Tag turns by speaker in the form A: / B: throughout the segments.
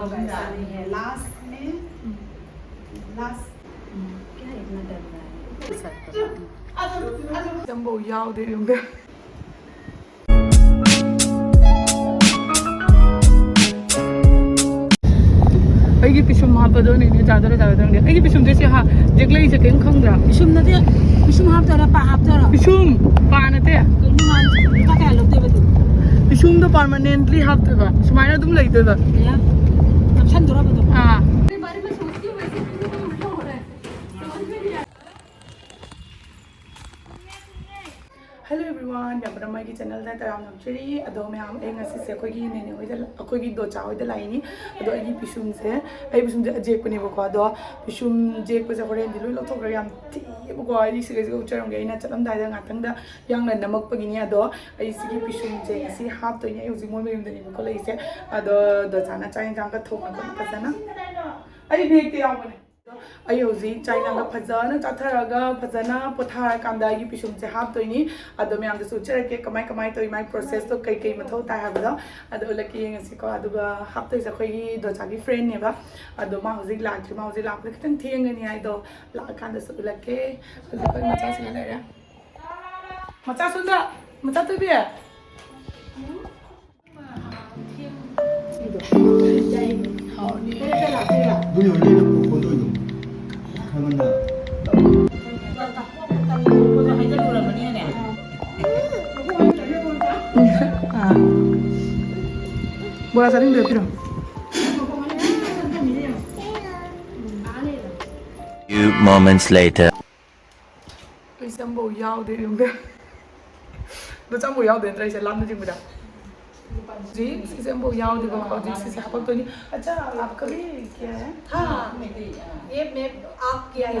A: होगा ऐसा नहीं है लास्ट में लास्ट क्या इतना डर रहा है
B: जंबो याव दे होंगे अगी पिसुम हापदो ने जादरा जादंगे अगी पिसुम देसे हा जेगलाई से केम खंगद्रा
A: पिसुम नते पिसुम हापतरा पा हापतरा
B: पिसुम पानते
A: कइनु मान का क्या लगते बदु
B: पिसुम तो परमानेंटली हापतबा सुमाइना दुम लइतबा
A: या अब सन जोरा बदु
B: हां
A: मेरे बारे में सोचती हूं वैसे तो उल्टा हो रहा है समझ में नहीं आ
B: हेलो एवरीवन याबरा माई चैनल दा तराम नमचरी अदो मैम ए ngasi से कोई नेने होइदा कोई दोचा होइदा लाइनी अदो एगी पिसुम से ए पिसुम जे जेक पने बको अदो पिसुम जेक पजे होरेन दिलु लथोग्रा याम ती बको आई सिगे सिगे उचरम गे इना चलम दाइदा ngatang da yang na namak pagini ado ai sigi pisum je ngasi hap to nya uji moi mem dani ko leise ado do chana chain jang ka thokna ko pasana ai bhek te awone I हौजी China का फजना चाथरगा फजना पोथार कांदा की पिसुम से हाप तोइनी अदो मैं आमदे suture के कमाई कमाई तो माई प्रोसेस तो कई कई मथौ ता हाबदा अदो लकी ngasi को अदुगा हाप तो जखोगी दोचागी फ्रेंड नेबा अदो मा हौजी लाखि मा हौजी लाख खतन थेंगनी आई दो ला कांदा सु लके हौजी कोई मचा से लेरा मचा सुंदा मचा तो भी है हां नी
C: 눈이 원래는 본도이도 하면다
B: बोला सारी दे फिर
D: Few moments later.
B: जंबो याव दे होंगे दो जंबो याव दे इसे लाम दे जिंबदा जी जंबो याव दे बाबा जी से हापक तो नहीं अच्छा आपका भी क्या है
A: हां ये मैं आप किया है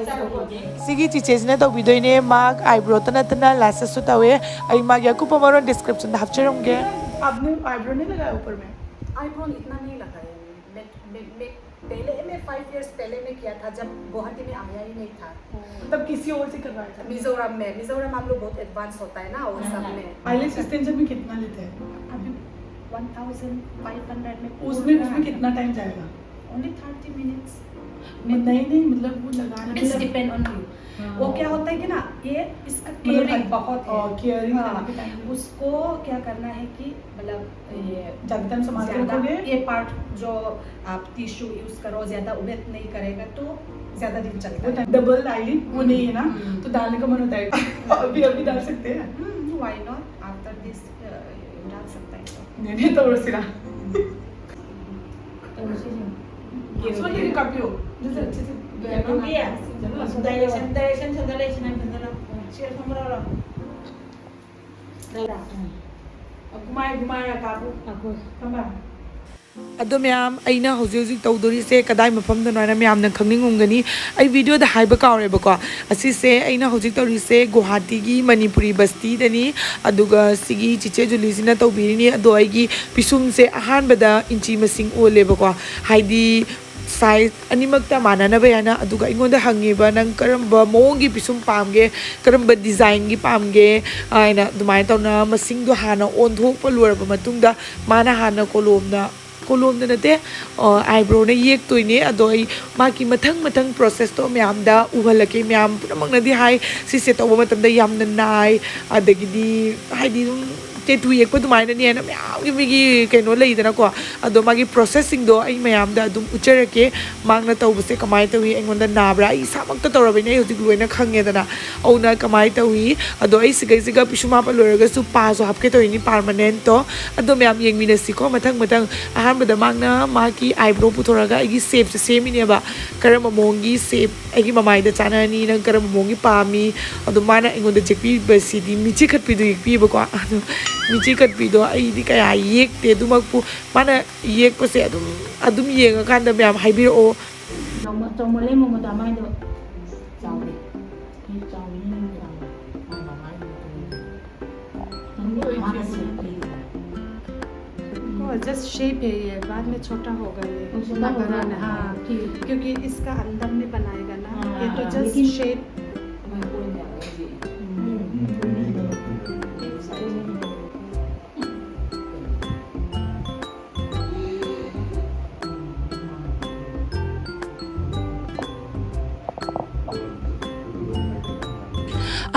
B: सिगी चीजेस ने तो वीडियो ने मार्क आईब्रो तना लासेस तो तवे आई मार्क याकुपा मारो डिस्क्रिप्शन में हपचेरोंगे आपने आईब्रो नहीं लगाया ऊपर में
A: आईब्रो इतना नहीं लगाया मैं पहले मैं 5 इयर्स पहले में किया था जब गुवाहाटी में आया ही नहीं था
B: तब किसी और से करवाया था
A: मिजोरम हम लोग बहुत एडवांस होता है ना वो सब में
B: आईलेस एक्सटेंशन में कितना लेते हैं
A: अभी 1500 में
B: उसमें कितना टाइम जाएगा
A: ओनली 30 मिनट्स
B: नहीं मतलब वो लगाना
A: इट्स डिपेंड ऑन यू वो क्या होता है कि ना ये इसका केयरिंग बहुत है
B: केयरिंग
A: उसको क्या करना है कि मतलब ये
B: ज्यादा टाइम संभाल के रखोगे
A: ये पार्ट जो आप टिश्यू यूज करो ज्यादा उबेट नहीं करेगा तो ज्यादा दिन चलेगा
B: डबल डाइलिंग वो नहीं है ना तो डालने का मन होता है अभी डाल सकते हैं
A: व्हाई नॉट आफ्टर दिस डाल सकता है
B: नहीं तो सिरा सोने की कापियो जैसे अच्छे से अदो मैम अना हौजी तौदोरीसे कदाई मफमदनो है मैम खंगनी आई वीडियो हाइब काउरेबको असीसे अना हौजी तौरीसे गुवाहाटी की मणिपुरी बस्ती सिगी चिचे जुलीसीना तौबीरिनी अदो आइगी पिसुम से अहानबदा इंची मसिंग ओलेबको हाइदी साइज अनिमक्ता माननबा याना अदुगा इंगोंदा हंगेबा नंग करंबा मोंगी पिसुम पामगे करंबा डिजाइन गी पामगे आइना दुमाय तौना मसिंग दो हाना ओंथोकपा लोरबा मतुंगदा माना हाना कोलोमदा नते आईब्रो ने येक्तोइने अदो आई माकी मथंग प्रोसेस तो म्यामदा उहलके म्याम पुनमंगनदी हाई सिसे तौबा मतमदा यामना नाय अदगिदी हाइदी टेटू येक्पा दुमायना नेना म्याम गी कइनो लेइदनाको अदो मागी प्रोसेसिंग दो आई म्यामदा अदुम उचरके मांगना तौबसे कमाय तौई एंगोंदा नाब्रा आई सामक्ता तौरबैने हुजिक लोइना खंगेदना औना कमाय तौई अदो आई सिगैसिगा पिसुमा पा लोरगसु पासो हापके तौइनी परमानेंट तो अदो म्याम येंगमिनसिको मथंग अहानबदा मांगना माकी आईब्रो पुथोरगा आइगी शेप से सेमिनेबा करम मोंगी शेप आइगी ममाइदा चानानी नंग करम मोंगी पामी अदो माना एंगोंदा जेकपी बसिदी मिची खटपीदो येकपीबको अदो मिची कटपीदो आइदी कया येकते दुमकपु माना येकपसे अदुम येंगाकांदा म्याम हाइबिरो
A: चौमले मोमो तामाइदो चावले जस्ट शेप है ये बाद में छोटा होगा ये हाँ क्योंकि इसका अंदर में बनाएगा ना ये तो जस्ट शेप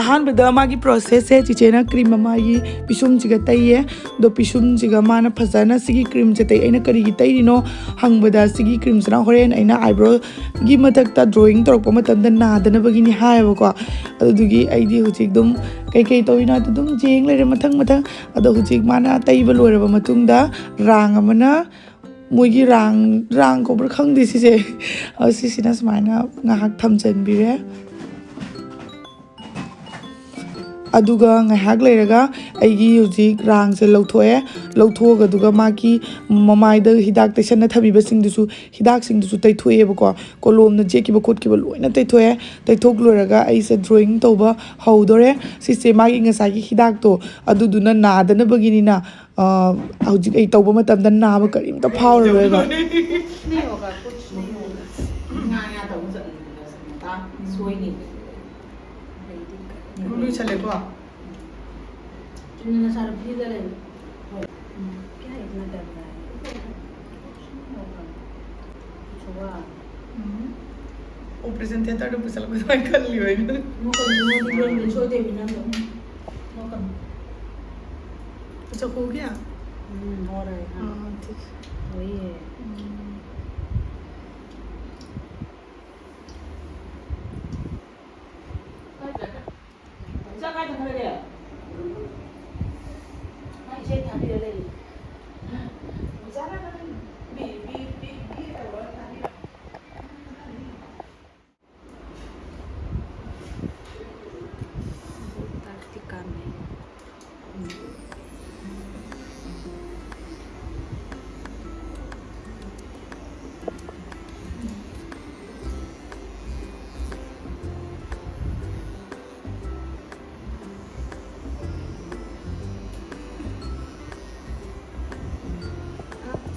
B: ꯑꯍꯥꯟꯕꯗ ꯃꯥꯒꯤ ꯄ꯭ꯔꯣꯁꯦꯁꯁꯦ ꯆꯤꯆꯦꯅ ꯀ꯭ꯔꯤꯝ ꯑꯃꯒꯤ ꯄꯤꯁꯨꯝꯁꯤꯒ ꯇꯩꯌꯦ ꯑꯗꯣ ꯄꯤꯁꯨꯝꯁꯤꯒ ꯃꯥꯅ ꯐꯖꯅ ꯁꯤꯒꯤ ꯀ꯭ꯔꯤꯝꯁꯦ ꯇꯩ ꯑꯩꯅ ꯀꯔꯤꯒꯤ ꯇꯩꯔꯤꯅꯣ ꯍꯪꯕꯗ ꯁꯤꯒꯤ ꯀ꯭ꯔꯤꯝꯁꯤꯅ ꯍꯣꯔꯦꯟ ꯑꯩꯅ ꯑꯥꯏꯕ꯭ꯔꯣꯒꯤ ꯃꯊꯛꯇ ꯗ꯭ꯔꯣꯌꯤꯡ ꯇꯧꯔꯛꯄ ꯃꯇꯝꯗ ꯅꯥꯗꯅꯕꯒꯤꯅꯤ ꯍꯥꯏꯌꯦꯕꯀꯣ ꯑꯗꯨꯗꯨꯒꯤ ꯑꯩꯗꯤ ꯍꯧꯖꯤꯛ ꯑꯗꯨꯝ ꯀꯩꯀꯩ ꯇꯧꯔꯤꯅꯣ ꯑꯗꯨꯝ ꯌꯦꯡ ꯂꯩꯔꯦ ꯃꯊꯪ ꯃꯊꯪ ꯑꯗꯣ ꯍꯧꯖꯤꯛ ꯃꯥꯅ ꯇꯩꯕ ꯂꯣꯏꯔꯕ ꯃꯇꯨꯡꯗ ꯔꯥꯡ ꯑꯃꯅ ꯃꯣꯏꯒꯤ ꯔꯥꯡ ꯀꯧꯕ꯭ꯔꯥ ꯈꯪꯗꯦ ꯁꯤꯁꯦ ꯁꯤꯁꯤꯅ ꯁꯨꯃꯥꯏꯅ ꯉꯥꯏꯍꯥꯛ ꯊꯝꯖꯟꯕꯤꯔꯦ ꯑꯗꯨꯒ ꯉꯥꯏꯍꯥꯛ ꯂꯩꯔꯒ ꯑꯩꯒꯤ ꯍꯧꯖꯤꯛ ꯔꯥꯡꯁꯦ ꯂꯧꯊꯣꯛꯑꯦ ꯂꯧꯊꯣꯛꯑꯒ ꯑꯗꯨꯒ ꯃꯥꯒꯤ ꯃꯃꯥꯏꯗ ꯍꯤꯗꯥꯛ ꯇꯩꯁꯟꯅ ꯊꯝꯕꯤꯕꯁꯤꯡꯗꯨꯁꯨ ꯍꯤꯗꯥꯛꯁꯤꯡꯗꯨꯁꯨ ꯇꯩꯊꯣꯛꯑꯦꯕꯀꯣ ꯀꯣꯂꯣꯝꯅ ꯖꯦꯠꯈꯤꯕ ꯈꯣꯠꯈꯤꯕ ꯂꯣꯏꯅ ꯇꯩꯊꯣꯛꯑꯦ ꯇꯩꯊꯣꯛ ꯂꯣꯏꯔꯒ ꯑꯩꯁꯦ ꯗ꯭ꯔꯣꯌꯤꯡ ꯇꯧꯕ ꯍꯧꯗꯣꯔꯦ ꯁꯤꯁꯦ ꯃꯥꯒꯤ ꯉꯁꯥꯏꯒꯤ ꯍꯤꯗꯥꯛꯇꯣ ꯑꯗꯨꯗꯨꯅ नादनꯕꯒꯤꯅꯤना ꯍꯧꯖꯤꯛ ꯑꯩ ꯇꯧꯕ ꯃꯇꯝꯗ नाꯕ ꯀꯔꯤꯝꯇ ꯐꯥꯎꯔꯔꯣꯏꯕ
A: नहीं होगा कुछ नहीं होगा
B: ꯂꯣꯏꯁꯜꯂꯦꯀꯣ
A: तुमने सारा फ्रीज ले क्या इतना डर रहा है छुआ
B: ऑपरेशन थिएटर में पुछल में मैं कर लियो है
A: वो कर में छोड़ दे बिना वो कर
B: अच्छा हो गया
A: हो रहा है
B: हाँ ठीक
A: वही है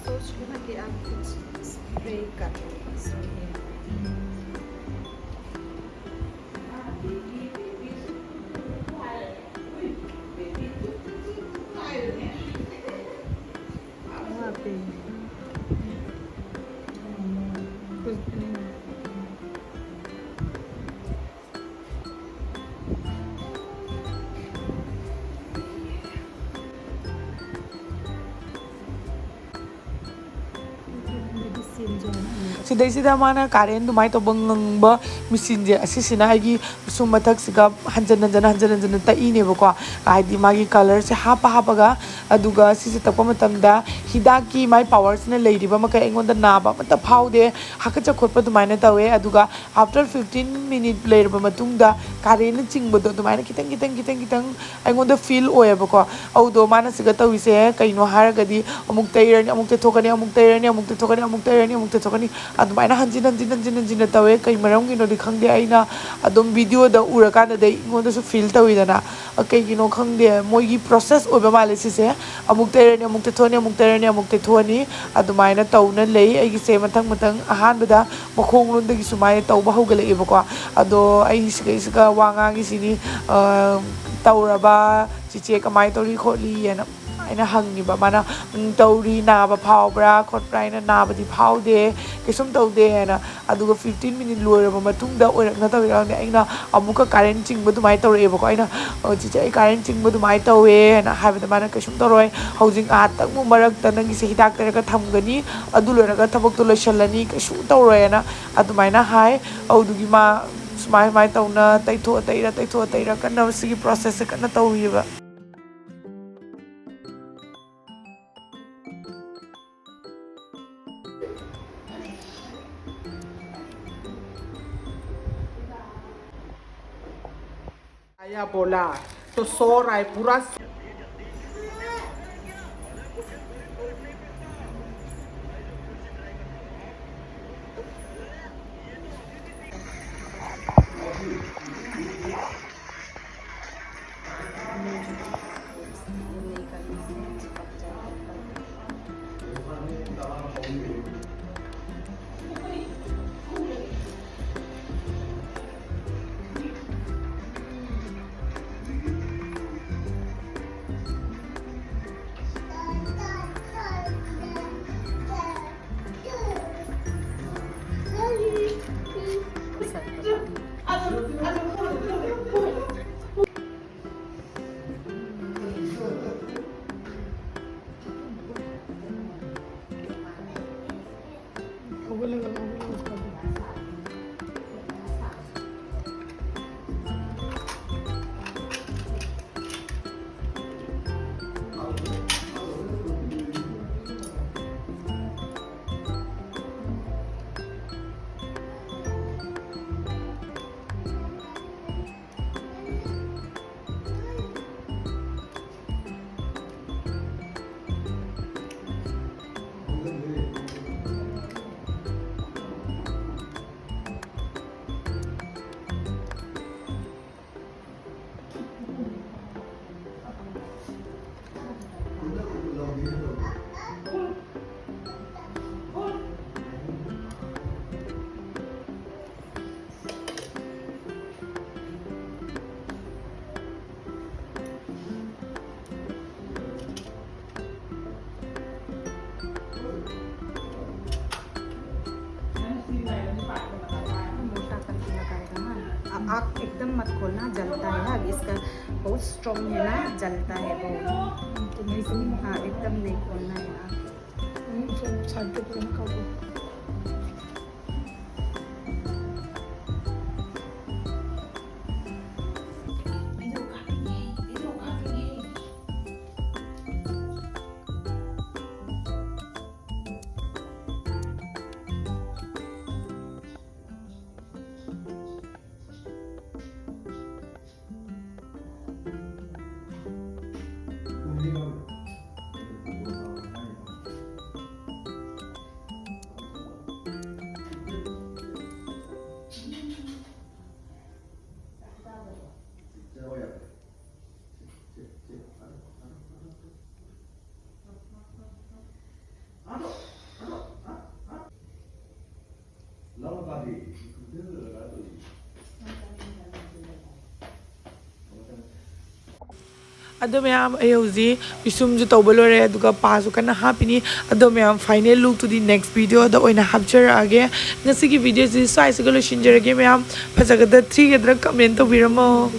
A: सोच लो ना कि आप कुछ स्प्रे कर लो इसलिए वहाँ पे कुछ भी नहीं
B: ꯁꯤꯗꯩꯁꯤꯗ ꯃꯥꯅ ꯀꯥꯔꯦꯟ ꯑꯗꯨꯃꯥꯏꯅ ꯇꯧꯕ ꯉꯪꯕ ꯃꯦꯆꯤꯟꯁꯦ ꯑꯁꯤꯁꯤꯅ ꯑꯩꯒꯤ ꯁꯨꯝ ꯃꯊꯛꯁꯤꯒ ꯍꯟꯖꯟ ꯍꯟꯖꯟꯅ ꯇꯛꯏꯅꯦꯕꯀꯣ ꯍꯥꯏꯗꯤ ꯃꯥꯒꯤ ꯀꯂꯔꯁꯦ ꯍꯥꯞꯄꯒ ꯑꯗꯨꯒ ꯁꯤꯁꯦ ꯇꯛꯄ ꯃꯇꯝꯗ ꯍꯤꯗꯥꯛꯀꯤ ꯃꯥꯏ ꯄꯥꯋꯔꯁꯤꯅ ꯂꯩꯔꯤꯕ ꯃꯈꯩ ꯑꯩꯉꯣꯟꯗ ꯅꯥꯕ ꯑꯃꯠꯇ ꯐꯥꯎꯗꯦ ꯍꯥꯀꯠꯆ ꯈꯣꯠꯄ ꯑꯗꯨꯃꯥꯏꯅ ꯇꯧꯋꯦ ꯑꯗꯨꯒ ꯑꯥꯐꯇꯔ 15 ꯃꯤꯅꯤꯠ ꯂꯩꯔꯕ ꯃꯇꯨꯡꯗ ꯀꯥꯔꯦꯟꯅ ꯆꯤꯡꯕꯗꯣ ꯑꯗꯨꯃꯥꯏꯅ ꯈꯤꯇꯪ ꯑꯩꯉꯣꯟꯗ ꯐꯤꯜ ꯑꯣꯏꯌꯦꯕꯀꯣ ꯑꯧꯗꯣ ꯃꯥꯅ ꯁꯤꯒ ꯇꯧꯔꯤꯁꯦ ꯀꯩꯅꯣ ꯍꯥꯏꯔꯒꯗꯤ ꯑꯃꯨꯛ ꯇꯩꯔꯅꯤ ꯑꯃꯨꯛ ꯇꯩꯊꯣꯛꯀꯅꯤ ꯑꯃꯨꯛ ꯇꯩꯔꯅꯤ ꯑꯃꯨꯛ ꯇꯩꯊꯣꯛꯀꯅꯤ ꯑꯃꯨꯛ ꯇꯩꯔꯅꯤ ꯑꯃꯨꯛ ꯇꯩꯊꯣꯛꯀꯅꯤ ꯑꯗꯨꯃꯥꯏꯅ ꯍꯟꯖꯤꯟꯅ ꯇꯧꯋꯦ ꯀꯩ ꯃꯔꯝꯒꯤꯅꯣꯗꯤ ꯈꯪꯗꯦ ꯑꯩꯅ ꯑꯗꯨꯝ ꯚꯤꯗꯤꯑꯣꯗ ꯎꯔꯀꯥꯟꯗꯗꯤ ꯑꯩꯉꯣꯟꯗꯁꯨ ꯐꯤꯜ ꯇꯧꯋꯤꯗꯅ ꯀꯩꯒꯤꯅꯣ ꯈꯪꯗꯦ ꯃꯣꯏꯒꯤ ꯄ꯭ꯔꯣꯁꯦꯁ ꯑꯣꯏꯕ ꯃꯥꯜꯂꯦ ꯁꯤꯁꯦ ꯑꯃꯨꯛ ꯇꯩꯔꯅꯤ ꯑꯃꯨꯛ ꯇꯩꯊꯣꯛꯑꯅꯤ ꯑꯃꯨꯛ ꯇꯩꯔꯅꯤ ꯑꯃꯨꯛ ꯇꯩꯊꯣꯛꯑꯅꯤ ꯑꯗꯨꯃꯥꯏꯅ ꯇꯧꯅ ꯂꯩ ꯑꯩꯒꯤꯁꯦ ꯃꯊꯪ ꯑꯍꯥꯟꯕꯗ ꯃꯈꯣꯡꯂꯣꯝꯗꯒꯤ ꯁꯨꯃꯥꯏꯅ ꯇꯧꯕ ꯍꯧꯒꯠꯂꯛꯑꯦꯕꯀோ ꯑꯗꯣ ꯑꯩ ꯁꯤꯒ ꯋꯥ ꯉꯥꯡꯉꯤꯁꯤꯅꯤ ꯇꯧꯔꯕ ꯆꯤꯆꯦ ꯀꯃꯥꯏꯅ ꯇꯧꯔꯤ ꯈꯣꯠꯂꯤꯅ ꯑꯩꯅ ꯍꯪꯉꯤꯕ ꯃꯥꯅ ꯇꯧꯔꯤ ꯅꯥꯕ ꯐꯥꯎꯕ꯭ꯔꯥ ꯈꯣꯠꯄ꯭ꯔꯥ ꯑꯩꯅ ꯅꯥꯕꯗꯤ ꯐꯥꯎꯗꯦ ꯀꯩꯁꯨꯝ ꯇꯧꯗꯦꯅ ꯑꯗꯨꯒ 15 ꯃꯤꯅꯤꯠ ꯂꯣꯏꯔꯕ ꯃꯇꯨꯡꯗ ꯑꯣꯏꯔꯛꯅ ꯇꯧꯔꯛꯑꯅꯤ ꯑꯩꯅ ꯑꯃꯨꯛꯀ ꯀꯥꯔꯦꯟ ꯆꯤꯡꯕ ꯑꯗꯨꯃꯥꯏꯅ ꯇꯧꯔꯛꯑꯦꯕꯀꯣ ꯑꯩꯅ ꯆꯤꯆꯦ ꯑꯩ ꯀꯥꯔꯦꯟ ꯆꯤꯡꯕ ꯑꯗꯨꯃꯥꯏꯅ ꯇꯧꯋꯦꯅ ꯍꯥꯏꯕꯗ ꯃꯥꯅ ꯀꯩꯁꯨꯝ ꯇꯧꯔꯣꯏ ꯍꯧꯖꯤꯛ ꯉꯥꯏꯍꯥꯛꯇꯪꯃꯨꯛ ꯃꯔꯛꯇ ꯅꯪꯒꯤꯁꯦ ꯍꯤꯗꯥꯛ ꯇꯩꯔꯒ ꯊꯝꯒꯅꯤ ꯑꯗꯨ ꯂꯣꯏꯔꯒ ꯊꯕꯛꯇꯣ ꯂꯣꯏꯁꯤꯜꯂꯅꯤ ꯀꯩꯁꯨ ꯇꯧꯔꯣꯏꯅ ꯑꯗꯨꯃꯥꯏꯅ ꯍꯥꯏ ꯑꯗꯨꯒꯤ ꯃꯥ ꯁꯨꯃꯥꯏꯅ ꯇꯧꯅ ꯇꯩꯊꯣꯛꯑ ꯇꯩꯔ ꯀꯟꯅ ꯁꯤꯒꯤ ꯄ꯭ꯔꯣꯁꯦꯁꯁꯦ ꯀꯟꯅ ꯇꯧꯔꯤꯕ
E: आया बोला तो सो रहा है पूरा
A: आग एकदम मत खोलना, जलता है ना, इसका बहुत स्ट्रॉन्ग है ना, जलता है बहुत। हाँ एकदम नहीं खोलना है आग।
B: Ado mayam ay hauji pisum ju tawba lore aduga pasu kana hapini ado mayam final look to the next video da oina hapchare age ngasi ki video ji sai sigalo shinjare ge mayam phajagada 3 gedra comment to biramo